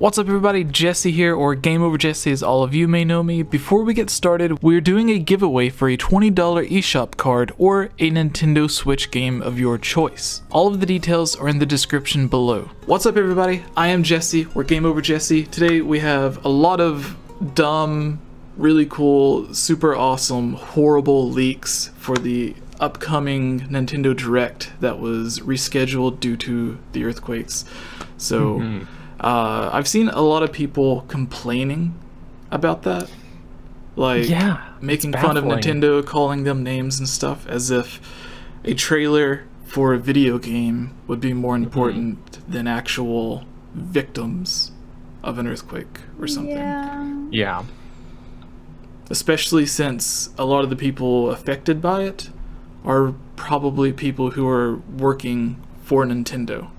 What's up everybody, Jesse here, or GameOverJesse as all of you may know me. Before we get started, we're doing a giveaway for a $20 eShop card or a Nintendo Switch game of your choice. All of the details are in the description below. What's up everybody, I am Jesse, or GameOverJesse. Today we have a lot of dumb, really cool, super awesome, horrible leaks for the upcoming Nintendo Direct that was rescheduled due to the earthquakes. So I've seen a lot of people complaining about that, like making fun of Nintendo, calling them names and stuff, as if a trailer for a video game would be more important than actual victims of an earthquake or something. Yeah. Especially since a lot of the people affected by it are probably people who are working for Nintendo.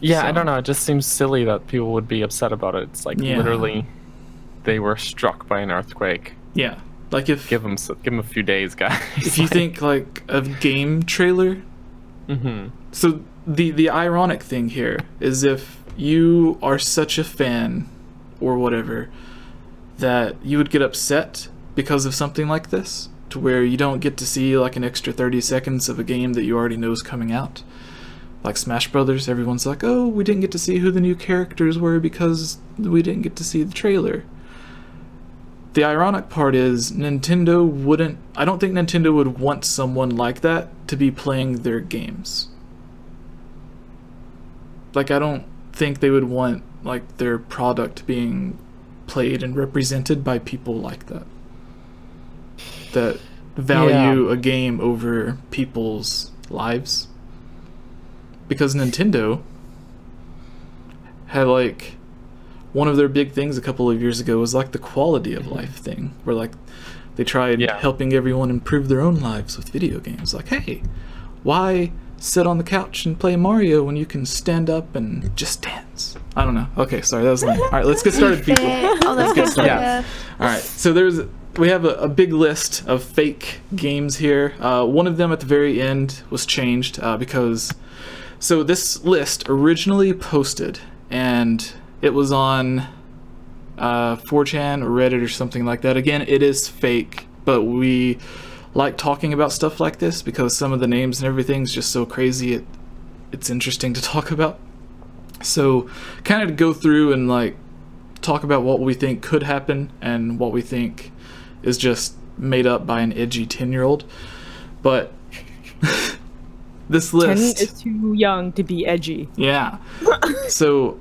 Yeah, so, I don't know, it just seems silly that people would be upset about it. It's like literally they were struck by an earthquake. Yeah. Like if give them a few days, guys. If you think like a game trailer. So the ironic thing here is if you are such a fan or whatever that you would get upset because of something like this, to where you don't get to see like an extra 30 seconds of a game that you already know is coming out. Like Smash Brothers, everyone's like, oh, we didn't get to see who the new characters were because we didn't get to see the trailer. The ironic part is Nintendo wouldn't, I don't think Nintendo would want someone like that to be playing their games. Like, I don't think they would want like their product being played and represented by people like that. That value a game over people's lives. Because Nintendo had like one of their big things a couple of years ago was like the quality of life thing, where like they tried helping everyone improve their own lives with video games. Like, hey, why sit on the couch and play Mario when you can stand up and just dance? I don't know. Okay, sorry, that was lame. All right, let's get started, people. Let's get started. All right, so we have a big list of fake games here. One of them at the very end was changed because. So this list originally posted, and it was on 4chan or Reddit or something like that. Again, it is fake, but we like talking about stuff like this because some of the names and everything is just so crazy. It's interesting to talk about. So kind of go through and like talk about what we think could happen and what we think is just made up by an edgy 10-year-old. But this list 10 is too young to be edgy. Yeah. So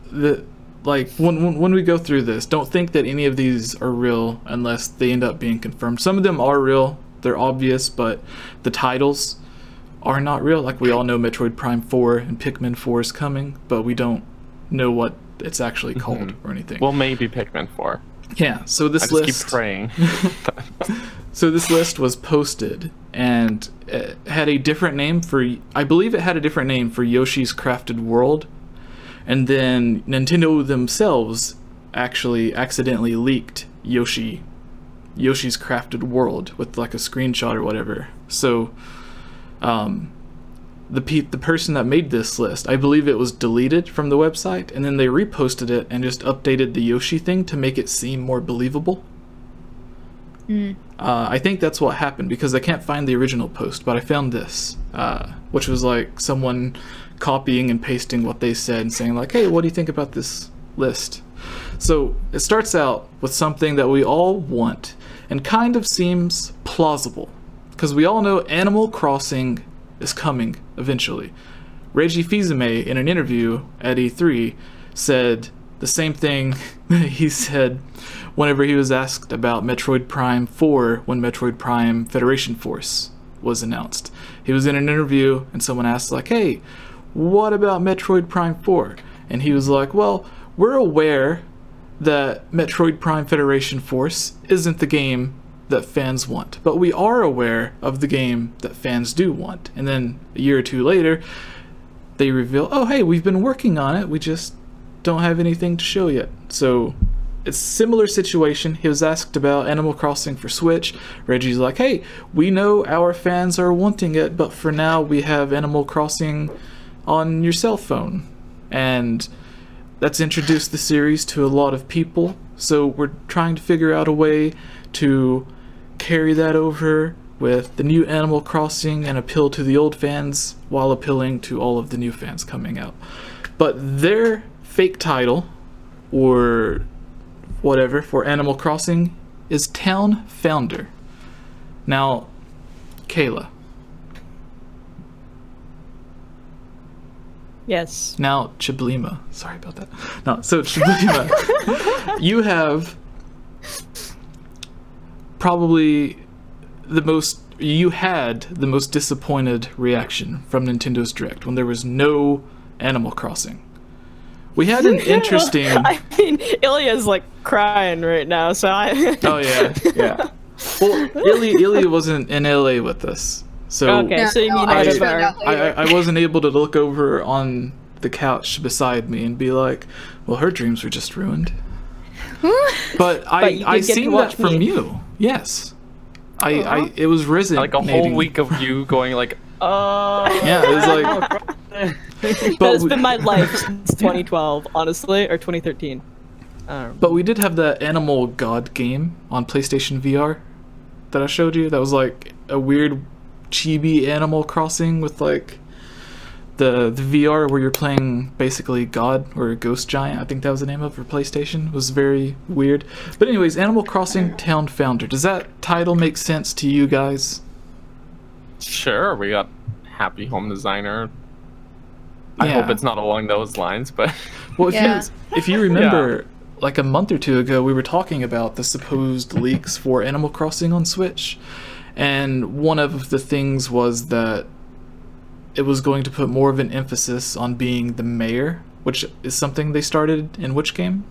when we go through this, don't think that any of these are real unless they end up being confirmed. Some of them are real, they're obvious, but the titles are not real. Like we all know Metroid Prime 4 and Pikmin 4 is coming, but we don't know what it's actually called or anything. Well, maybe Pikmin 4. Yeah, so this list... just keep praying. So this list was posted, and it had a different name for... I believe it had a different name for Yoshi's Crafted World, and then Nintendo themselves actually accidentally leaked Yoshi's Crafted World with like a screenshot or whatever. So the person that made this list, I believe it was deleted from the website, and then they reposted it and just updated the Yoshi thing to make it seem more believable. I think that's what happened because I can't find the original post, but I found this, which was like someone copying and pasting what they said and saying like, hey, what do you think about this list? So it starts out with something that we all want and kind of seems plausible because we all know Animal Crossing is coming eventually. Reggie Fils-Aimé in an interview at E3 said the same thing he said whenever he was asked about Metroid Prime 4 when Metroid Prime Federation Force was announced. He was in an interview and someone asked like, hey, what about Metroid Prime 4? And he was like, well, we're aware that Metroid Prime Federation Force isn't the game that fans want, but we are aware of the game that fans do want. And then a year or two later, they reveal, oh, hey, we've been working on it, we just don't have anything to show yet. So it's a similar situation. He was asked about Animal Crossing for Switch. Reggie's like, hey, we know our fans are wanting it, but for now we have Animal Crossing on your cell phone. and that's introduced the series to a lot of people. So we're trying to figure out a way to carry that over with the new Animal Crossing and appeal to the old fans while appealing to all of the new fans coming out. But their fake title, or whatever, for Animal Crossing is Town Founder. Now, Kayla. Yes. Now, Chiblima. Sorry about that. No, so Chiblima, you have probably you had the most disappointed reaction from Nintendo's Direct when there was no Animal Crossing. We had an interesting... I mean, Ilya's like crying right now, so I... Oh, yeah. Well, Ilya wasn't in LA with us. So okay, so you mean I wasn't able to look over on the couch beside me and be like, well, her dreams were just ruined. But I seen that from you. Yes. It was risen. Like a whole week of you going like, yeah, it was like... That has been my life since 2012, honestly, or 2013. But we did have the Animal God game on PlayStation VR that I showed you. That was like a weird chibi Animal Crossing with like the VR where you're playing basically God or a Ghost Giant. I think that was the name of it for PlayStation. It was very weird. But anyways, Animal Crossing Town Founder. Does that title make sense to you guys? Sure, we got Happy Home Designer. Yeah. I hope it's not along those lines, but... Well, if you remember, like a month or two ago, we were talking about the supposed leaks for Animal Crossing on Switch. And one of the things was that it was going to put more of an emphasis on being the mayor, which is something they started in which game?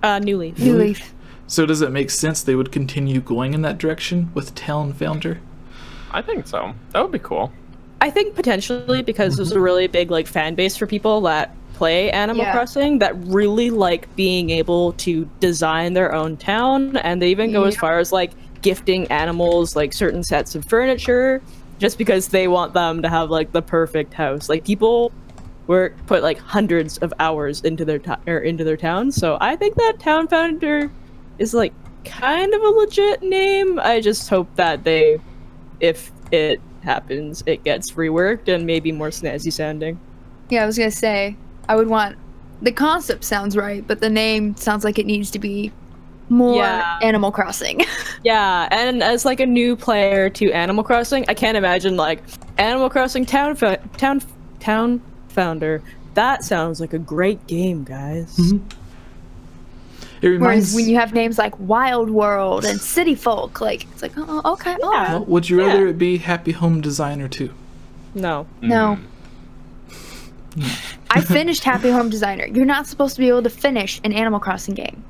New Leaf. New Leaf. So does it make sense they would continue going in that direction with Town Founder? I think so. That would be cool. I think potentially because there's a really big like fan base for people that play Animal Crossing that really like being able to design their own town, and they even go as far as like gifting animals like certain sets of furniture just because they want them to have like the perfect house. Like people put like hundreds of hours into their town, so I think that Town Founder is like kind of a legit name. I just hope that if it happens, it gets reworked and maybe more snazzy sounding. Yeah, I was gonna say, I would want... The concept sounds right, but the name sounds like it needs to be more Animal Crossing. Yeah, and as like a new player to Animal Crossing, I can't imagine like Animal Crossing Town Founder. That sounds like a great game, guys. Whereas when you have names like Wild World and City Folk, like it's like, oh, okay. Well, would you rather it be Happy Home Designer too? No. No. I finished Happy Home Designer. You're not supposed to be able to finish an Animal Crossing game.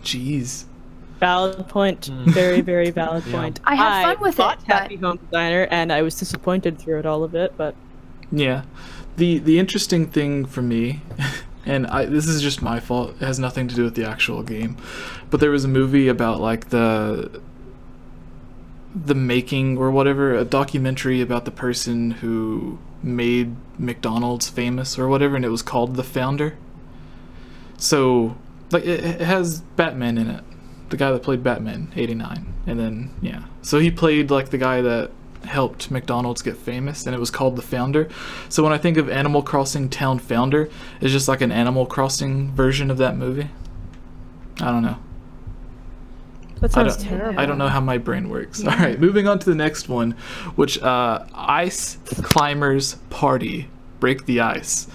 Jeez. Valid point. Very, very valid point. I had fun with it. Happy Home Designer, and I was disappointed throughout all of it, but... Yeah. The interesting thing for me... And this is just my fault. It has nothing to do with the actual game. But there was a movie about like the making or whatever, a documentary about the person who made McDonald's famous or whatever, and it was called The Founder. So like it has Batman in it. The guy that played Batman, 89. And then so he played like the guy that helped McDonald's get famous, and it was called The Founder. So when I think of Animal Crossing Town Founder, it's just like an Animal Crossing version of that movie. I don't know. That sounds terrible. I don't know how my brain works. All right, moving on to the next one, which Ice Climbers Party, Break the Ice.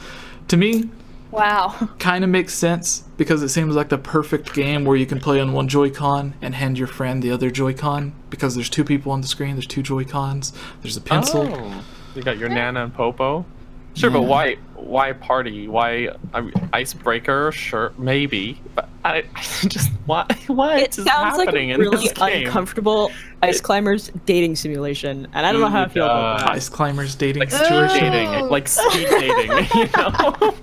To me, wow, kind of makes sense because it seems like the perfect game where you can play on one Joy-Con and hand your friend the other Joy-Con, because there's two people on the screen, there's two Joy-Cons, there's a pencil. Oh, you got your Nana and Popo. Sure, but why party? Why Icebreaker? Sure, maybe. But I just what it is sounds happening like a really in this game? Uncomfortable Ice Climbers dating simulation, and I don't know how I feel about that. Ice Climbers dating like situation. Dating, like speed dating, you know?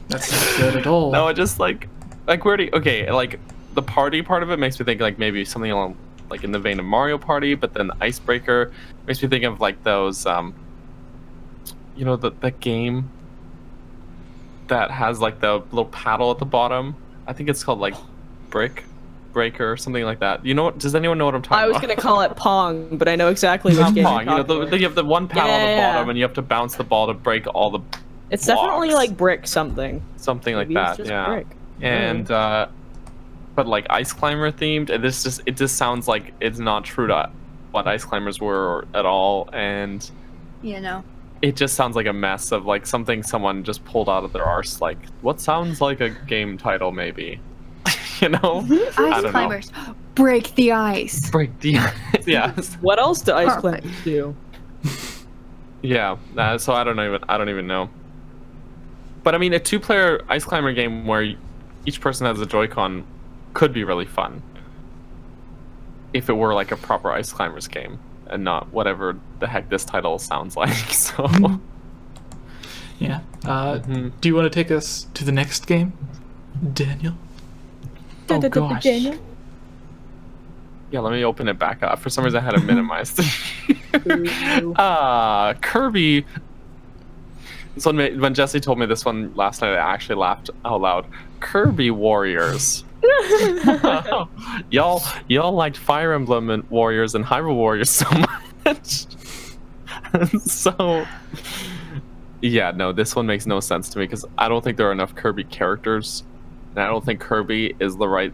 That's not good at all. No, it just like where do you, okay, like the party part of it makes me think like maybe something along like in the vein of Mario Party, but then the Icebreaker makes me think of like those you know that game that has like the little paddle at the bottom. I think it's called like Breaker or something like that. You know what? Does anyone know what I'm talking about? I was gonna call it Pong, but I know exactly which game Pong. you're You know, you have the one paddle at the bottom, yeah. and you have to bounce the ball to break all the. It's blocks. definitely like brick something. Something Maybe like it's that, just yeah. brick. And but like ice climber themed, and it just sounds like it's not true to what ice climbers were at all, and Yeah, no. it just sounds like a mess of like something someone just pulled out of their arse. Like, what sounds like a game title, maybe? You know? I Ice don't climbers. Break the ice. Break the ice. Yes. What else do ice Perfect. climbers do? Yeah. So I don't even know. But I mean, a 2-player ice climber game where each person has a Joy-Con could be really fun. If it were like a proper ice climbers game and not whatever the heck this title sounds like. So. Yeah. Do you want to take us to the next game, Daniel? Oh gosh. Daniel? Yeah, let me open it back up. For some reason, I had it minimized. Kirby. So when Jesse told me this one last night, I actually laughed out loud. Kirby Warriors. y'all liked Fire Emblem and Warriors and Hyrule Warriors so much. So, yeah, no, this one makes no sense to me because I don't think there are enough Kirby characters, and I don't think Kirby is the right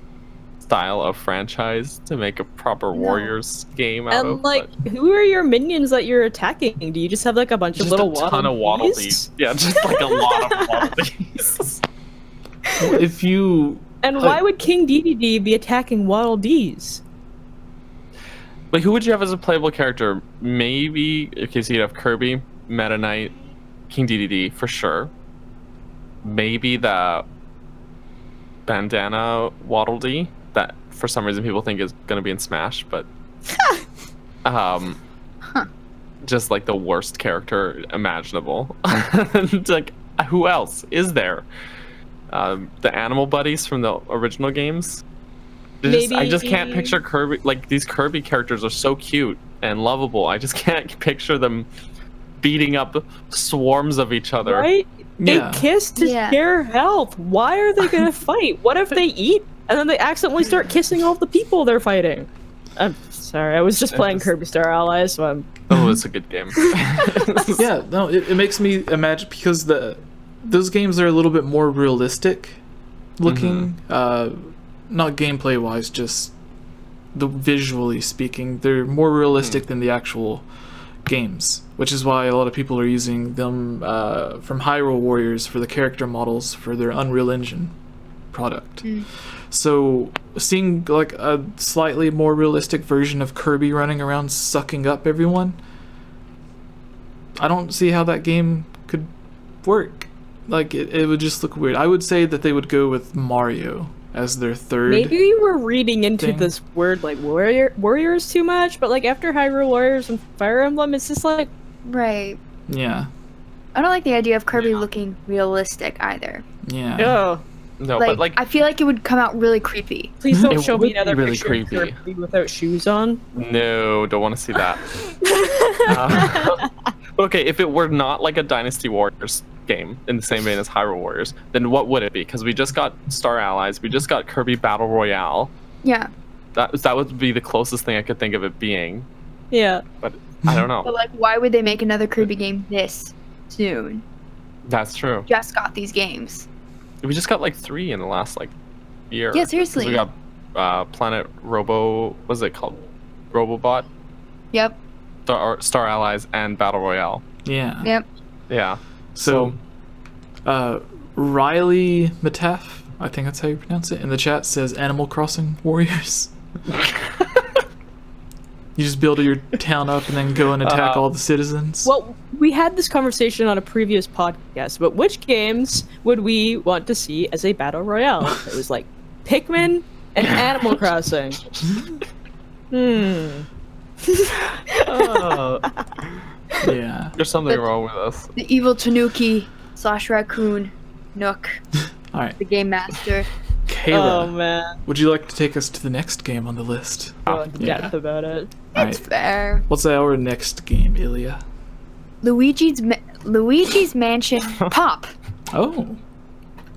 style of franchise to make a proper Warriors game out of. And like, who are your minions that you're attacking? Do you just have like a bunch of little Waddle Dees? Yeah, just like a lot of Waddle Dees. If you... And why would King Dedede be attacking Waddle Dees? Like, who would you have as a playable character? Maybe, okay, so you'd have Kirby, Meta Knight, King Dedede, for sure. Maybe the bandana Waddle Dee that for some reason people think is going to be in Smash, but just like the worst character imaginable. Like, who else is there? The animal buddies from the original games. I just can't picture Kirby. Like, these Kirby characters are so cute and lovable. I just can't picture them beating up swarms of each other. Right? Yeah. They kiss to share health. Why are they gonna fight? What if they eat and then they accidentally start kissing all the people they're fighting? I'm sorry, I was just playing Kirby Star Allies, so I'm... Oh, it's a good game. Yeah, no, it makes me imagine, because those games are a little bit more realistic looking, not gameplay wise, just visually speaking. They're more realistic than the actual games, which is why a lot of people are using them from Hyrule Warriors for the character models for their Unreal Engine product. So seeing like a slightly more realistic version of Kirby running around sucking up everyone, I don't see how that game could work. Like, it would just look weird. I would say that they would go with Mario as their third. Maybe we're reading into this word like warriors too much, but like after Hyrule Warriors and Fire Emblem, it's just like... Right. Yeah. I don't like the idea of Kirby looking realistic either. Yeah. Oh. No, like, but like... I feel like it would come out really creepy. Please don't It show would me another be really picture creepy. of Kirby without shoes on. No, don't want to see that. Okay, if it were not like a Dynasty Warriors game in the same vein as Hyrule Warriors, then what would it be? Because we just got Star Allies, we just got Kirby Battle Royale. Yeah. That would be the closest thing I could think of it being. Yeah. But I don't know. But like, why would they make another Kirby game this soon? That's true. Just got these games. We just got like 3 in the last like year. Yeah, seriously. We got Planet Robo, what's it called? Robobot? Yep. Star Allies and Battle Royale. Yeah. Yep. Yeah. So, Riley Matef, I think that's how you pronounce it, in the chat says Animal Crossing Warriors. You just build your town up and then go and attack all the citizens. Well, we had this conversation on a previous podcast, but which games would we want to see as a battle royale? It was like Pikmin and Animal Crossing. Yeah. There's something wrong with us. The evil Tanuki / raccoon Nook, All right. the game master. Kayla, Oh man, would you like to take us to the next game on the list? go into depth about it. All That's right. fair. What's our next game, Ilya? Luigi's Mansion Pop. Oh.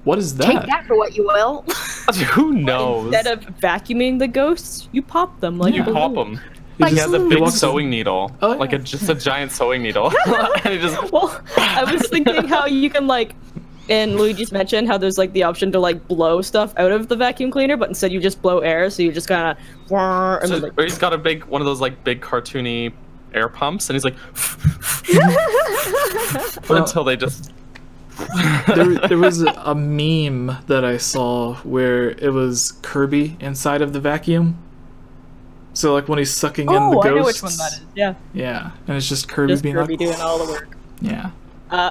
What is that? Take that for what you will. Who knows? Instead of vacuuming the ghosts, you pop them like you a pop balloon. them. He He just- has a he big walks- sewing needle, Oh, yeah. like just a giant sewing needle, and he just. Well, I was thinking how you can like in Luigi's Mansion how there's like the option to like blow stuff out of the vacuum cleaner, but instead you just blow air, so you just kind of and then, like, Or he's got a one of those like big cartoony air pumps, and he's like, until they just. there was a meme that I saw where it was Kirby inside of the vacuum. So like when he's sucking in the ghosts. I know which one that is. Yeah, Yeah, and it's just Kirby just being Kirby like, doing all the work. yeah.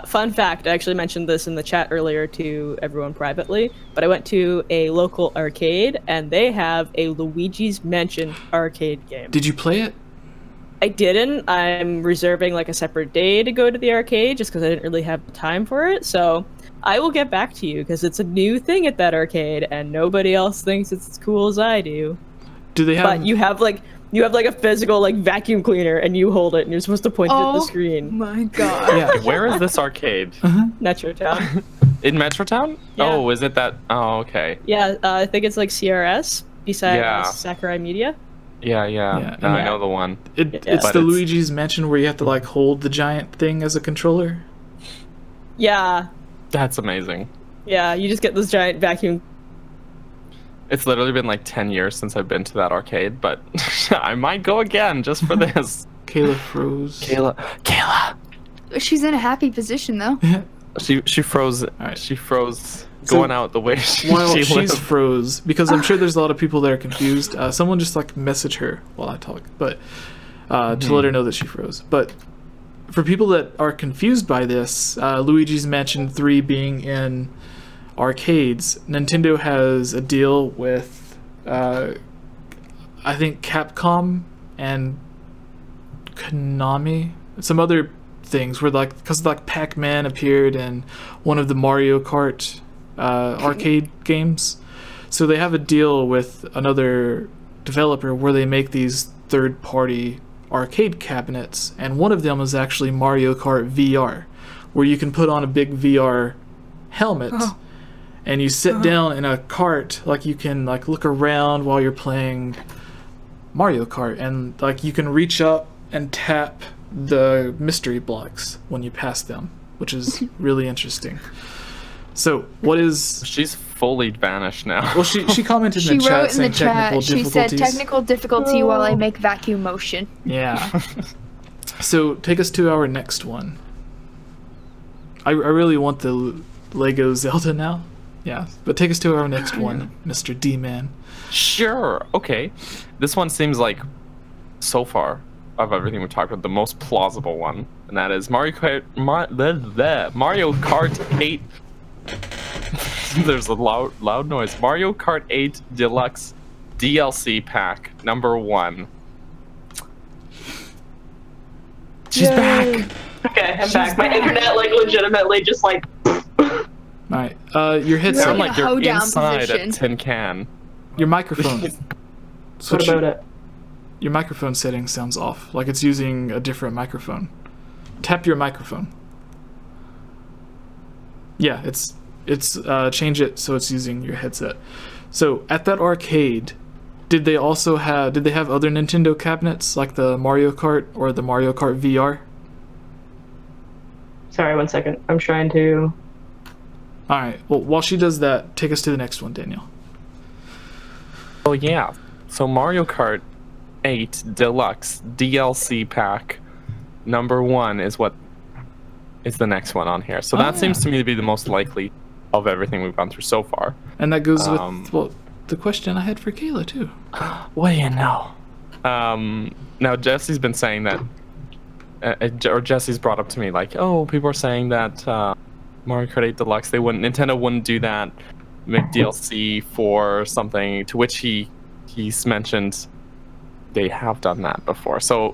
Fun fact, I actually mentioned this in the chat earlier to everyone privately, but I went to a local arcade and they have a Luigi's Mansion arcade game. Did you play it? I didn't. I'm reserving like a separate day to go to the arcade just because I didn't really have time for it. So I will get back to you because it's a new thing at that arcade and nobody else thinks it's as cool as I do. Do they have? But you have like a physical like vacuum cleaner and you hold it and you're supposed to point it at the screen. My God. Yeah. Where is this arcade? Metro Town. In Metrotown? Yeah. Oh, is it that? Oh, okay. Yeah, I think it's like CRS beside Yeah. Sakurai Media. Yeah. Yeah, No, I and- know the one. It's But the it's- Luigi's Mansion where you have to like hold the giant thing as a controller. Yeah, That's amazing. yeah, you just get this giant vacuum. It's literally been like 10 years since I've been to that arcade, but I might go again just for this. Kayla froze. Kayla. She's in a happy position though. She froze. right. She froze So, going out the way While she she's lived. froze, because I'm sure there's a lot of people that are confused. Someone just like message her while I talk, but to let her know that she froze. But for people that are confused by this, Luigi's Mansion 3 being in arcades, Nintendo has a deal with I think Capcom and Konami, some other things where like because like PacMan appeared in one of the Mario Kart arcade games, so they have a deal with another developer where they make these third-party arcade cabinets, and one of them is actually Mario Kart VR, where you can put on a big VR helmet and you sit down in a cart, like you can like look around while you're playing Mario Kart, and like you can reach up and tap the mystery blocks when you pass them, which is really interesting. So what is She's fully vanished now. well she commented in She the chat wrote in the saying technical chat, she said difficulties. technical difficulty while I make vacuum motion. Yeah. So take us to our next one. I really want the Lego Zelda now. Yeah, but take us to our next one, Mr. D-Man. Sure. Okay. This one seems like, so far, of everything we've talked about, the most plausible one, and that is Mario Kart 8. There's a loud noise. Mario Kart 8 Deluxe DLC pack number 1. She's back. Okay, I'm back. My internet like legitimately just like. All right, your headset, Sound in a like you're hoedown inside position. a tin can. your microphone. What Switch- about it? Your microphone setting sounds off, like it's using a different microphone. Tap your microphone. Yeah, it's change it so it's using your headset. So at that arcade, did they have other Nintendo cabinets like the Mario Kart or the Mario Kart VR? Sorry, 1 second. I'm trying to. All right. Well, while she does that, take us to the next one, Daniel. Oh yeah. So Mario Kart 8 Deluxe DLC pack number 1 is what is the next one on here. So that seems to me to be the most likely of everything we've gone through so far. And that goes with the question I had for Kayla too. What do you know? Now Jesse's been saying that, or Jesse's brought up to me like, oh, people are saying that Mario Kart 8 Deluxe, Nintendo wouldn't do that, make DLC for something. To which he's mentioned they have done that before. So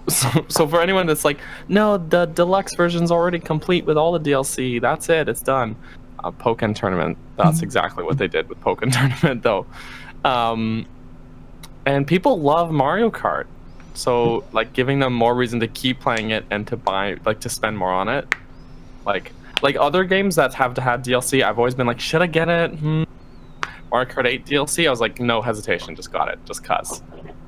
for anyone that's like, no, the deluxe version's already complete with all the DLC. That's it. It's done. Pokken Tournament. That's exactly what they did with Pokken Tournament, though. And people love Mario Kart, so like giving them more reason to keep playing it and to buy, like to spend more on it. Like like other games that have had DLC, I've always been like, should I get it? Mario Kart 8 DLC, I was like, no hesitation, just got it, just cuz.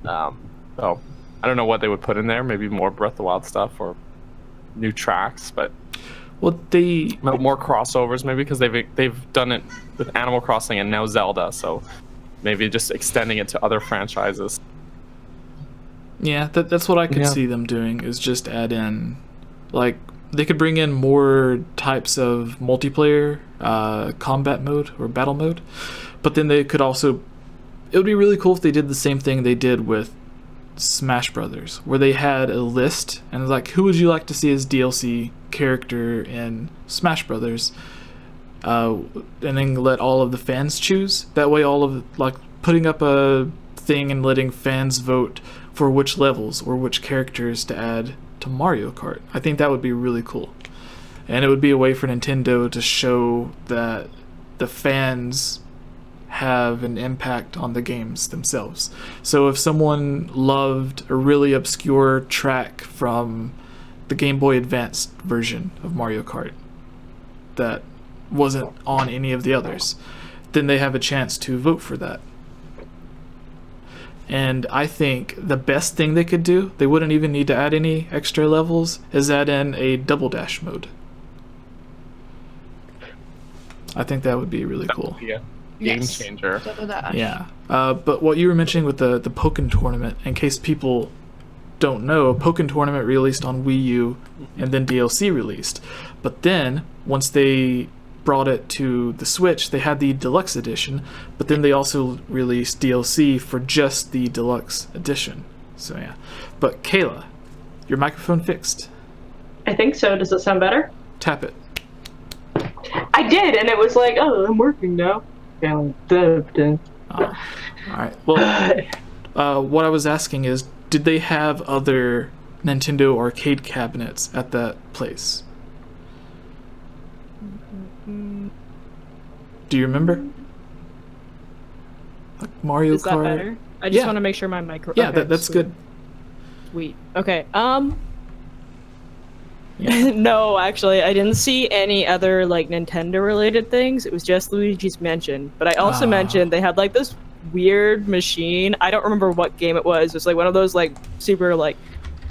So I don't know what they would put in there, maybe more Breath of the Wild stuff or new tracks, but well, more crossovers maybe, because they've done it with Animal Crossing and now Zelda, so maybe just extending it to other franchises. Yeah, that's what I could see them doing, is just add in, like, they could bring in more types of multiplayer combat mode or battle mode, but then they could also, it would be really cool if they did the same thing they did with Smash Brothers, where they had a list and like, who would you like to see as DLC character in Smash Brothers, and then let all of the fans choose. That way, all of, like, putting up a thing and letting fans vote for which levels or which characters to add to Mario Kart. I think that would be really cool, and it would be a way for Nintendo to show that the fans have an impact on the games themselves. So if someone loved a really obscure track from the Game Boy Advance version of Mario Kart that wasn't on any of the others, then they have a chance to vote for that. And I think the best thing they could do, they wouldn't even need to add any extra levels, is add in a double dash mode. I think that would be really cool. Yeah. Game changer. Yeah. But what you were mentioning with the Pokken tournament, in case people don't know, Pokken tournament released on Wii U and then DLC released. But then once they brought it to the Switch, they had the deluxe edition, but then they also released DLC for just the deluxe edition. So yeah. But Kayla, your microphone fixed. I think so. Does it sound better? Tap it. I did, and it was like, oh, I'm working now. All right. Well, what I was asking is, did they have other Nintendo arcade cabinets at that place? Do you remember? Like Mario Kart? Is that better? I just want to make sure my micro. Yeah, okay, that's good. Sweet. Okay. No, actually, I didn't see any other like Nintendo related things. It was just Luigi's Mansion. But I also mentioned they had like this weird machine. I don't remember what game it was. It was like one of those like super like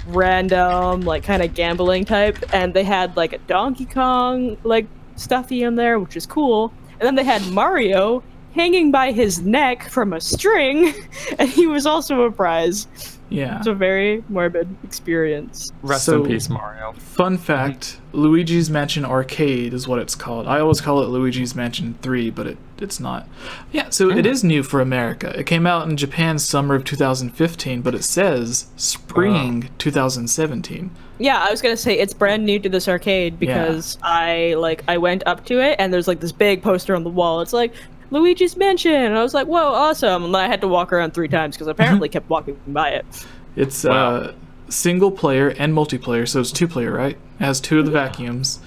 random like kind of gambling type, and they had like a Donkey Kong like stuffy in there, which is cool. And then they had Mario hanging by his neck from a string, and he was also a prize. Yeah. It's a very morbid experience. Rest in peace, Mario. Fun fact, Luigi's Mansion Arcade is what it's called. I always call it Luigi's Mansion 3, but it's not. Yeah, so it is new for America. It came out in Japan summer of 2015, but it says spring 2017. Yeah, I was gonna say it's brand new to this arcade because I went up to it and there's like this big poster on the wall. It's like Luigi's Mansion, and I was like, whoa, awesome. And then I had to walk around 3 times because I apparently kept walking by it. It's single player and multiplayer, so it's 2-player, right? It has 2 of the vacuums.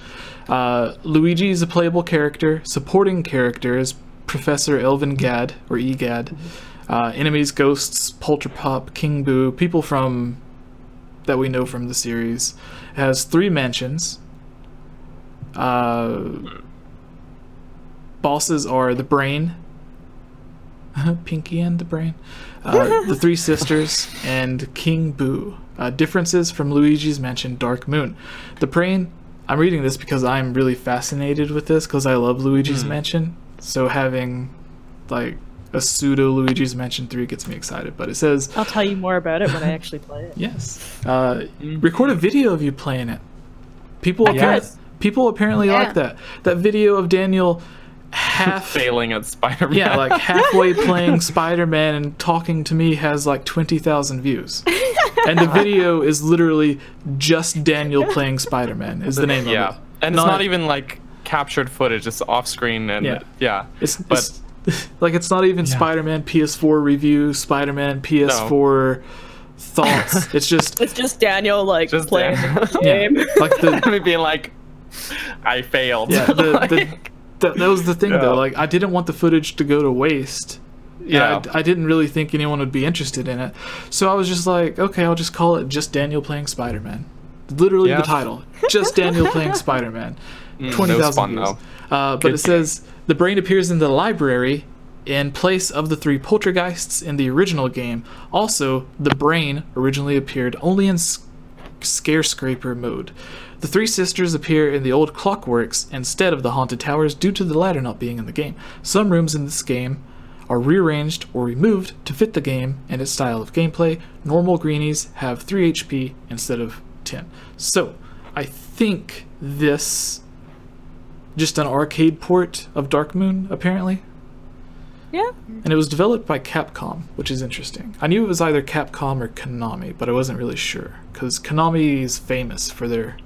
Luigi is a playable character. Supporting character is Professor Elvin Gad, or Egad. Enemies, ghosts, Polterpop, King Boo, people from that we know from the series. It has 3 mansions. Bosses are the Brain, Pinky and the Brain, the 3 sisters, and King Boo. Differences from Luigi's Mansion Dark Moon. The Brain, I'm reading this because I'm really fascinated with this because I love Luigi's Mansion. So having like a pseudo Luigi's Mansion 3 gets me excited. But it says, I'll tell you more about it when I actually play it. Yes. Record a video of you playing it. People apparently like that. That video of Daniel failing at Spider-Man. Yeah, like halfway playing Spider-Man and talking to me has like 20,000 views. And the video is literally just Daniel playing Spider-Man is the name of it. And it's not even like captured footage, it's off screen and it's like it's not even Spider-Man PS4 review, Spider-Man PS4 thoughts. It's just Daniel like just playing the game. Like me being like, I failed. Yeah, that was the thing though. Like I didn't want the footage to go to waste. Yeah, I didn't really think anyone would be interested in it. So I was just like, okay, I'll just call it just Daniel playing Spider-Man. Literally the title, just Daniel playing Spider-Man. 20,000 views. But it says the brain appears in the library in place of the 3 poltergeists in the original game. Also, the brain originally appeared only in Scarescraper mode. The 3 sisters appear in the old Clockworks instead of the Haunted Towers due to the latter not being in the game. Some rooms in this game are rearranged or removed to fit the game and its style of gameplay. Normal greenies have 3 HP instead of 10. So, I think this just an arcade port of Dark Moon, apparently. Yeah. And it was developed by Capcom, which is interesting. I knew it was either Capcom or Konami, but I wasn't really sure. Because Konami is famous for their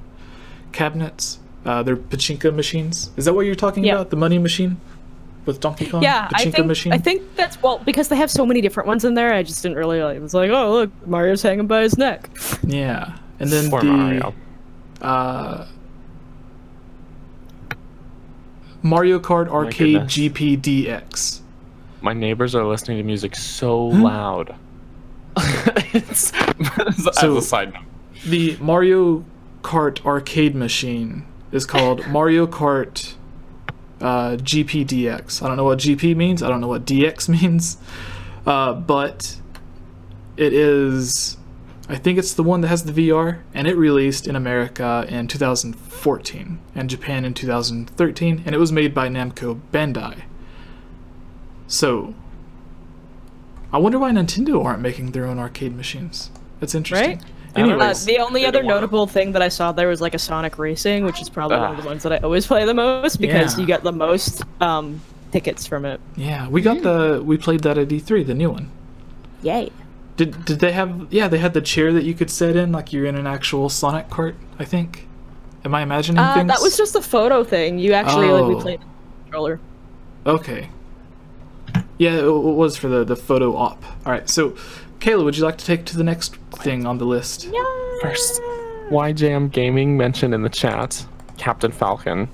cabinets, their pachinko machines. Is that what you're talking about? The money machine? With Donkey Kong? Yeah, Pachinko machine? I think that's, well, because they have so many different ones in there, I just didn't really, it was like, oh, look, Mario's hanging by his neck. Yeah. And then Mario. Mario Kart Arcade GPDX. My neighbors are listening to music so loud. As a side note. The Mario Kart arcade machine is called Mario Kart GPDX. I don't know what GP means. I don't know what DX means. But it is... I think it's the one that has the VR, and it released in America in 2014 and Japan in 2013, and it was made by Namco Bandai. So, I wonder why Nintendo aren't making their own arcade machines. That's interesting. Right? Anyways, the only other notable thing that I saw there was like a Sonic Racing, which is probably one of the ones that I always play the most because you get the most tickets from it. Yeah, we got we played that at E3, the new one. Yay. Did they have, they had the chair that you could sit in, like you're in an actual Sonic cart, I think. Am I imagining things? That was just a photo thing. You actually, we played the controller. Okay. Yeah, it was for the photo op. Alright, so, Kayla, would you like to take to the next thing on the list? Yeah. First, YJM Gaming mentioned in the chat Captain Falcon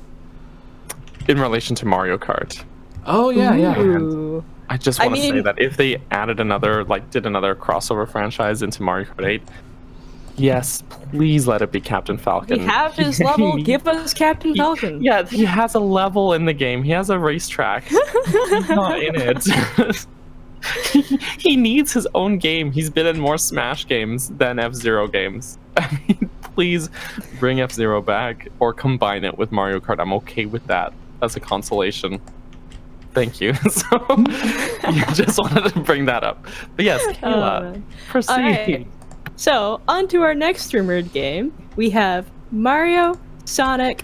in relation to Mario Kart. Oh, yeah. Ooh. I just want to say that if they added another, did another crossover franchise into Mario Kart 8, yes, please let it be Captain Falcon. We have his level, give us Captain Falcon. Yeah, he has a level in the game. He has a racetrack. He's not in it. He needs his own game. He's been in more Smash games than F-Zero games. I mean, please bring F-Zero back or combine it with Mario Kart. I'm okay with that as a consolation. Thank you. So, just wanted to bring that up. But yes, Kayla, proceed. Right. So, on to our next rumored game. We have Mario, Sonic,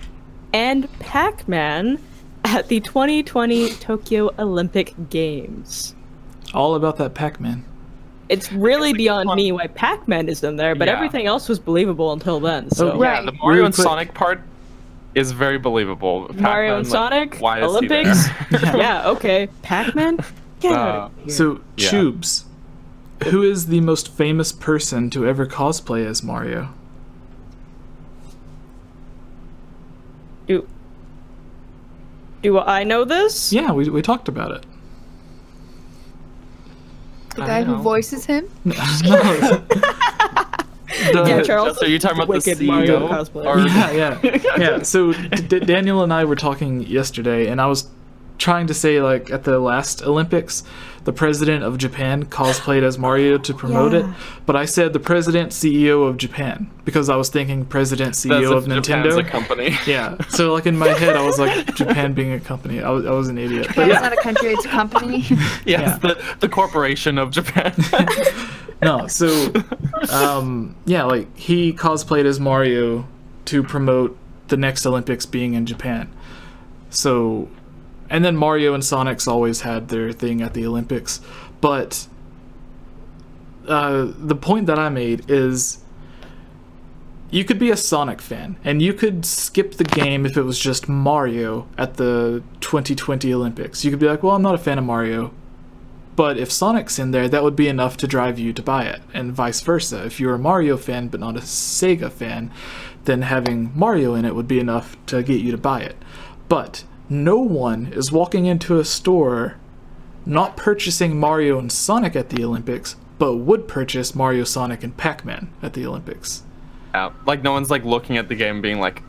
and PacMan at the 2020 Tokyo Olympic Games. All about that Pac-Man. It's really beyond me why PacMan is in there, but everything else was believable until then. So. Yeah, the Mario and Sonic part is very believable. Mario and Sonic, why Olympics. Yeah, okay. Pac-Man. So, Tubes, who is the most famous person to ever cosplay as Mario? Do I know this? Yeah, we talked about it. The guy who voices him? No. Yeah, Charles. So you're talking about Wicked the CEO? Mario cosplay. Yeah. So Daniel and I were talking yesterday, and I was trying to say, like, at the last Olympics, the president of Japan cosplayed as Mario to promote it, but I said the president CEO of Japan because I was thinking president CEO of Nintendo. Japan's a company. Yeah. So like in my head, I was like Japan being a company. I was an idiot. Japan's But not a country; it's a company. Yes, the corporation of Japan. No, so like he cosplayed as Mario to promote the next Olympics being in Japan. So, and then Mario and Sonic's always had their thing at the Olympics. But the point that I made is you could be a Sonic fan and you could skip the game if it was just Mario at the 2020 Olympics. You could be like, well, I'm not a fan of Mario. But if Sonic's in there, that would be enough to drive you to buy it, and vice versa. If you're a Mario fan but not a Sega fan, then having Mario in it would be enough to get you to buy it. But no one is walking into a store not purchasing Mario and Sonic at the Olympics, but would purchase Mario, Sonic, and Pac-Man at the Olympics. Yeah, like no one's like looking at the game being like,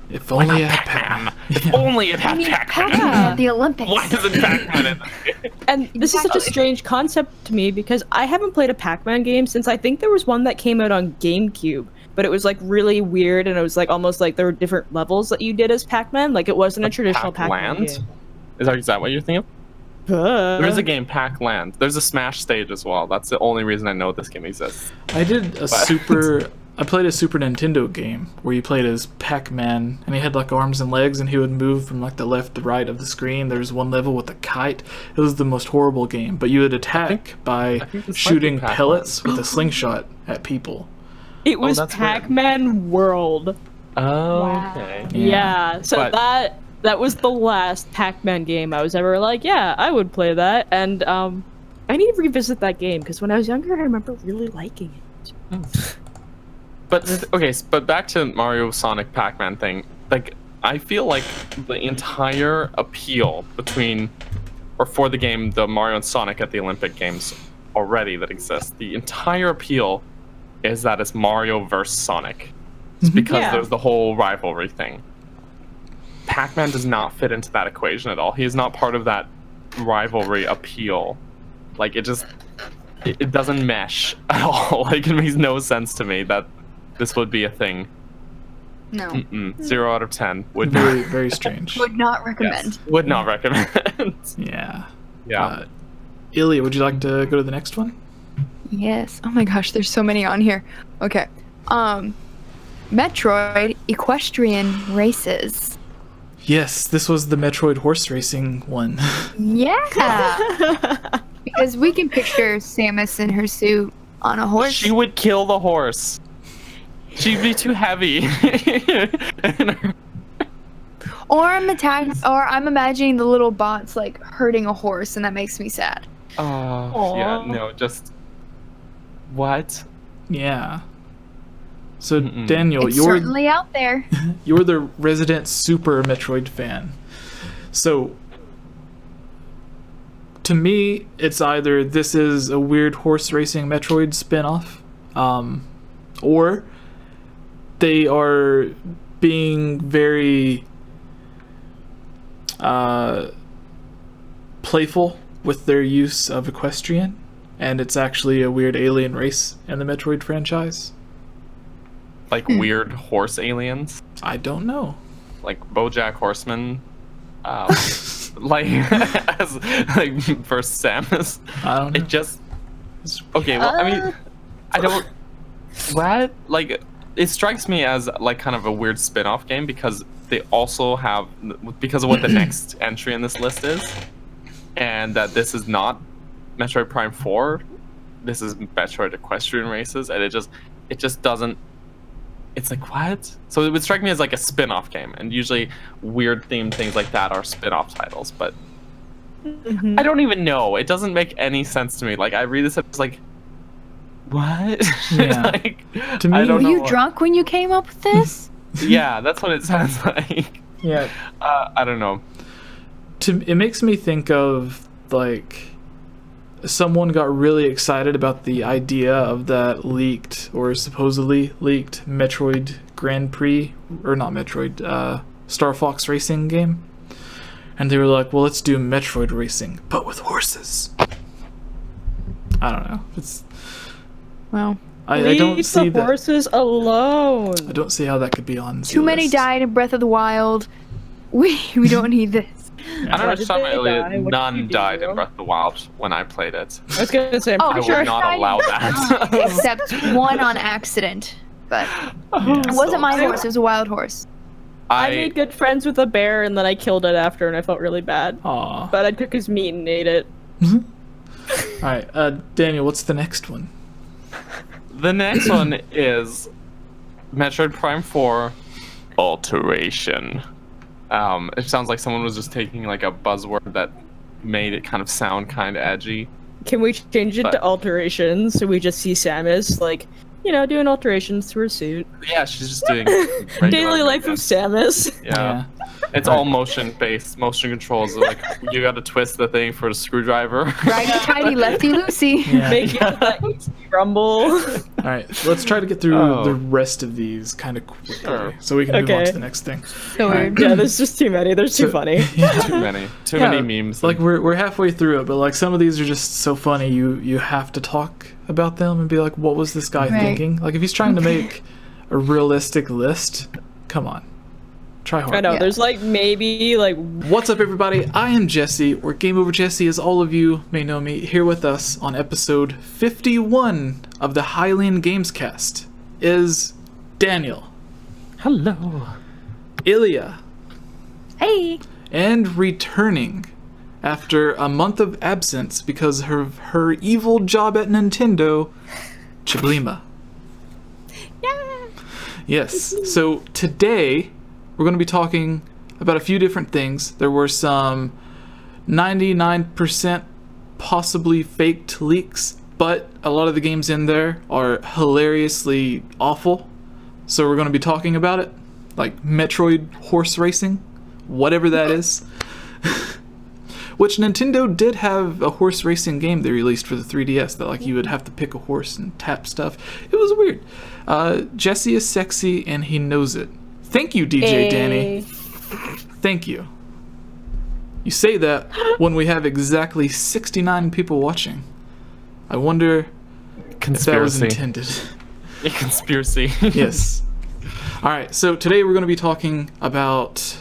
If only it had Pac-Man. If only it had Pac-Man. Pac-Man, the Olympics. Why isn't Pac-Man in there? And this is such a strange concept to me because I haven't played a Pac-Man game since I think there was one that came out on GameCube, but it was like really weird and it was like almost like there were different levels that you did as Pac-Man. Like it wasn't a traditional Pac-Man game. Is that what you're thinking of? There is a game, Pac-Land. There's a Smash stage as well. That's the only reason I know this game exists. I did I played a Super Nintendo game where you played as Pac-Man, and he had like arms and legs, and he would move from like the left to right of the screen. There was one level with a kite. It was the most horrible game, but you would attack by shooting pellets with a slingshot at people. It was Pac-Man World. Oh, wow. Okay. Yeah, so that was the last Pac-Man game I was ever like, yeah, I would play that. And I need to revisit that game because when I was younger, I remember really liking it. But back to Mario, Sonic, Pac-Man thing. Like, I feel like the entire appeal for the game, the Mario and Sonic at the Olympic Games already that exists, the entire appeal is that it's Mario versus Sonic. It's because there's the whole rivalry thing. Pac-Man does not fit into that equation at all. He is not part of that rivalry appeal. Like, it doesn't mesh at all. Like, it makes no sense to me that this would be a thing. No. 0 out of 10. Would very, very strange. Would not recommend. Yes, would not recommend. Yeah. Yeah. Ilya, would you like to go to the next one? Yes. Oh my gosh, there's so many on here. Okay. Metroid Equestrian Races. Yes, this was the Metroid horse racing one. Yeah. Because we can picture Samus in her suit on a horse. She would kill the horse. She'd be too heavy. Or I'm imagining the little bots like hurting a horse, and that makes me sad. Oh, yeah, no, just what? Yeah. So Daniel, It's you're certainly out there. You're the resident Super Metroid fan. So to me, it's either this is a weird horse racing Metroid spin-off, or they are being very playful with their use of Equestrian, and it's actually a weird alien race in the Metroid franchise. Like weird horse aliens? I don't know. Like BoJack Horseman? Like versus Samus? I don't know. It just... Okay, well, I mean, I don't... What? Like, it strikes me as like kind of a weird spin-off game because they also have... Because of what the next entry in this list is, and that this is not Metroid Prime 4, this is Metroid Equestrian Races, and it just doesn't... It's like, what? So it would strike me as like a spin-off game, and usually weird themed things like that are spin-off titles, but I don't even know. It doesn't make any sense to me. Like, I read this and it's like, what? Yeah. Like, to me, were you drunk when you came up with this? Yeah, that's what it sounds like. Yeah. I don't know. It makes me think of, like, someone got really excited about the idea of that leaked, or supposedly leaked, Metroid Grand Prix, or not Metroid, Star Fox Racing game. And they were like, well, let's do Metroid Racing, but with horses. I don't know. It's... Well... I don't see the horses alone. I don't see how that could be on Too many died in Breath of the Wild. We don't need this. I don't understand why none died in Breath of the Wild when I played it. I was gonna say, I would not allow that. Except one on accident. But it wasn't my horse, it was a wild horse. I made good friends with a bear and then I killed it after and I felt really bad. Aww. But I took his meat and ate it. Alright, Daniel, what's the next one? The next one is Metroid Prime 4 Alteration. It sounds like someone was just taking like a buzzword that made it kind of sound kind of edgy. Can we change it to alterations so we just see Samus like, you know, doing alterations to her suit? Yeah, she's just doing daily life of Samus. Yeah. It's all motion-based. Motion controls. Like, you got to twist the thing for the screwdriver. Righty-tighty, lefty-loosey. Yeah. Make it like rumble. All right, let's try to get through the rest of these kind of quickly, so we can move on to the next thing. So weird. Yeah, there's just too many. There's too funny. Too many memes. Like we're halfway through it, but like some of these are just so funny. You have to talk about them and be like, what was this guy thinking? Like if he's trying to make a realistic list, come on. Try hard. I know, there's like maybe like... What's up everybody, I am Jesse, or GameOverJesse as all of you may know me. Here with us on episode 51 of the Hylian Gamescast is Daniel. Hello. Ilya. Hey. And returning after a month of absence because of her evil job at Nintendo, Chiblima. Yeah. Yes, so today we're going to be talking about a few different things. There were some 99% possibly faked leaks, but a lot of the games in there are hilariously awful. So we're going to be talking about it, like Metroid horse racing, whatever that is. Which Nintendo did have a horse racing game they released for the 3DS that like you would have to pick a horse and tap stuff. It was weird. Jesse is sexy and he knows it. Thank you, DJ Danny. Thank you. You say that when we have exactly 69 people watching. I wonder if that was intended. A conspiracy. Yes. Alright, so today we're going to be talking about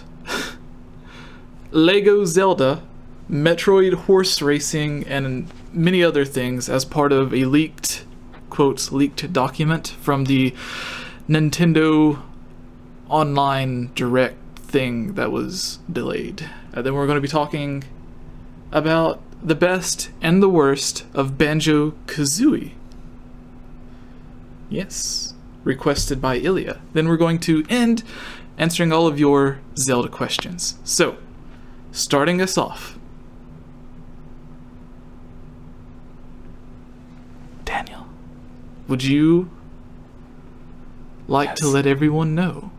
Lego Zelda, Metroid horse racing, and many other things as part of a leaked, quotes, leaked document from the Nintendo Online Direct thing that was delayed. Then we're going to be talking about the best and the worst of Banjo-Kazooie. Yes, requested by Ilya. Then we're going to end answering all of your Zelda questions. So, starting us off, Daniel, would you like to let everyone know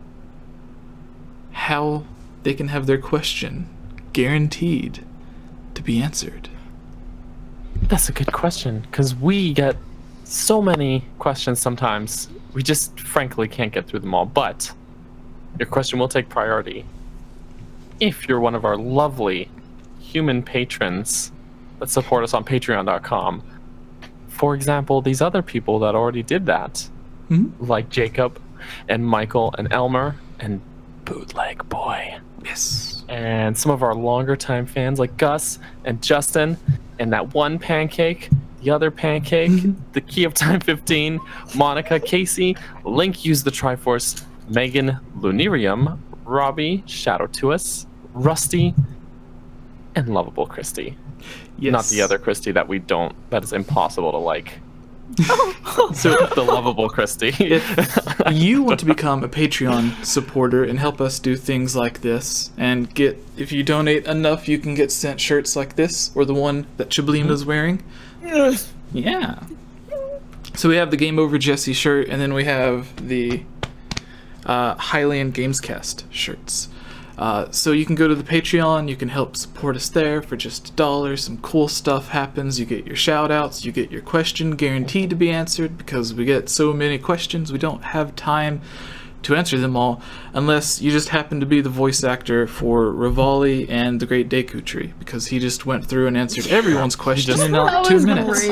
how they can have their question guaranteed to be answered? That's a good question, because we get so many questions sometimes. We just frankly can't get through them all, but your question will take priority if you're one of our lovely human patrons that support us on patreon.com. For example, these other people that already did that, like Jacob and Michael and Elmer and Bootleg Boy. Yes. And some of our longer time fans like Gus and Justin and that one pancake, the other pancake, the Key of Time 15, Monica, Casey, Link Use the Triforce, Megan, Lunarium, Robbie, Shadow to Us, Rusty, and Lovable Christy. Yes. Not the other Christy that is impossible to like. So the Lovable Christy. If you want to become a Patreon supporter and help us do things like this, and if you donate enough, you can get sent shirts like this, or the one that Chiblima's wearing. Yeah. So we have the GameOverJesse shirt, and then we have the Hylian Gamescast shirts. So you can go to the Patreon, you can help support us there for just $1. Some cool stuff happens. You get your shout outs, you get your question guaranteed to be answered, because we get so many questions we don't have time to answer them all, unless you just happen to be the voice actor for Rivali and the Great Deku Tree, because he just went through and answered everyone's question in about 2 minutes.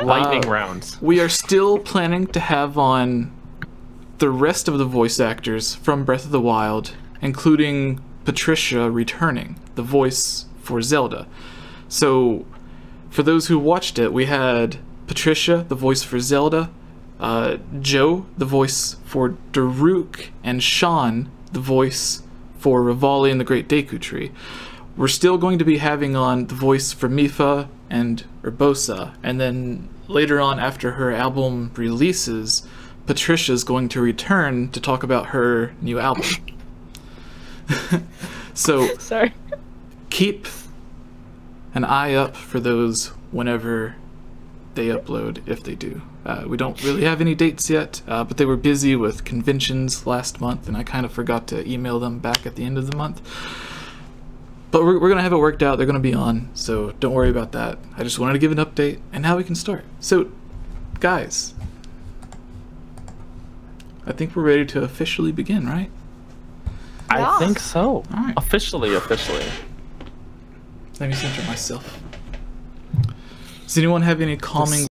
Lightning rounds. We are still planning to have on the rest of the voice actors from Breath of the Wild, including Patricia returning, the voice for Zelda. So, for those who watched it, we had Patricia, the voice for Zelda, Joe, the voice for Daruk, and Sean, the voice for Rivali and the Great Deku Tree. We're still going to be having on the voice for Mipha and Urbosa, and then later on, after her album releases, Patricia's going to return to talk about her new album. So Sorry. keep an eye up for those whenever they upload if they do. We don't really have any dates yet, but they were busy with conventions last month, and I kind of forgot to email them back at the end of the month. But we're going to have it worked out. They're going to be on, so don't worry about that. I just wanted to give an update, and now we can start. So, guys, I think we're ready to officially begin, right? I think so. All right. Officially. Let me center myself. Does anyone have any calming